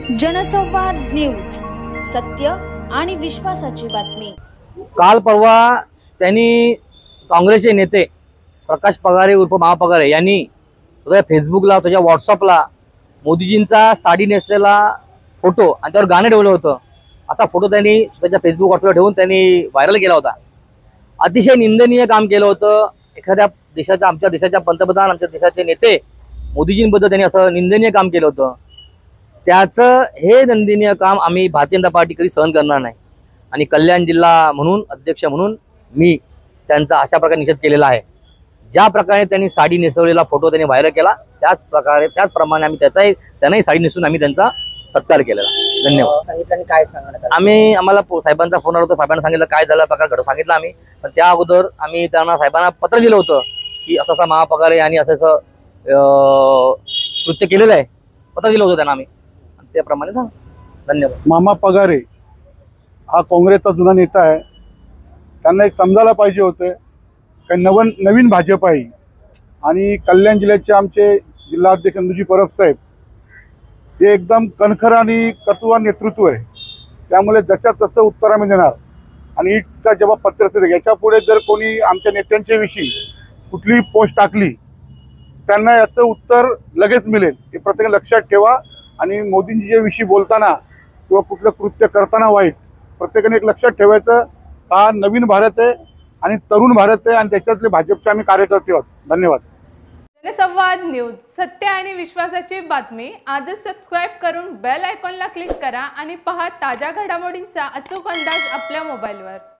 जनसंवाद न्यूज, सत्य आणि विश्वासाची बातमी। काल परवा त्यांनी काँग्रेसचे नेते प्रकाश पगारे उर्फ महापगारे यांनी त्याच्या फेसबुकला त्याच्या व्हॉट्सअपला मोदीजींचा साडी नेसलेला फोटो आणि त्यावर गाणं ठेवलं होतं। असा फोटो त्यांनी त्याच्या फेसबुक व्हॉट्सअपला ठेवून त्यांनी व्हायरल केला होता। अतिशय निंदनीय काम केलं होतं। एखाद्या देशाच्या, आमच्या देशाच्या पंतप्रधान, आमच्या देशाचे नेते मोदीजींबद्दल त्यांनी असं निंदनीय काम केलं होतं। त्याचं हे निंदनीय काम आम्ही भारतीय जनता पार्टी कधी सहन करणार नाही आणि कल्याण जिल्हा म्हणून अध्यक्ष म्हणून मी त्यांचा अशा प्रकारे निषेध केलेला आहे। ज्या प्रकारे त्यांनी साडी नेसवलेला फोटो त्यांनी व्हायरल केला त्याचप्रमाणे आम्ही त्यांनाही साडी नेसून आम्ही त्यांचा सत्कार केलेला। धन्यवाद। आम्हाला साहेबांचा फोन आला होता। साहेबांना सांगितलं काय झालं प्रकार घडू सांगितलं आम्ही, पण त्या अगोदर आम्ही त्यांना साहेबांना पत्र दिलं होतं की असं महापगारे यांनी असं कृत्य केलेलं आहे। पत्र दिलं होतं त्यांना आम्ही, त्याप्रमाणे झालं। धन्यवाद। मामा पगारे हा काँग्रेसचा जुना नेता आहे। त्यांना एक समजायला पाहिजे होते की नवीन भाजप आहे आणि कल्याण जिल्ह्याचे आमचे जिल्हाध्यक्ष नंदूजी परब साहेब हे एकदम कणखर आणि कर्तृत्ववान नेतृत्व आहे। त्यामुळे जशा तसं उत्तर आम्ही देणार आणि इतका जबाब पत्र असेल। याच्या पुढे जर कोणी आमच्या नेत्यांच्या विषयी कुठलीही पोस्ट टाकली त्यांना याचं उत्तर लगेच मिळेल, हे प्रत्येकाने लक्षात ठेवा। आणि मोदींच्या विषयी बोलताना किंवा कुठलं कृत्य करताना वाईट प्रत्येकाने एक लक्षात ठेवायचं, हा नवीन भारत आहे आणि तरुण भारत आहे आणि त्याच्यातले भाजपचे आम्ही कार्यकर्ते आहोत। धन्यवाद। जनसंवाद न्यूज, सत्य आणि विश्वासाची बातमी। आजच सबस्क्राइब करून बेल आयकॉनला क्लिक करा आणि पहा ताज्या घडामोडींचा अचूक अंदाज आपल्या मोबाईलवर।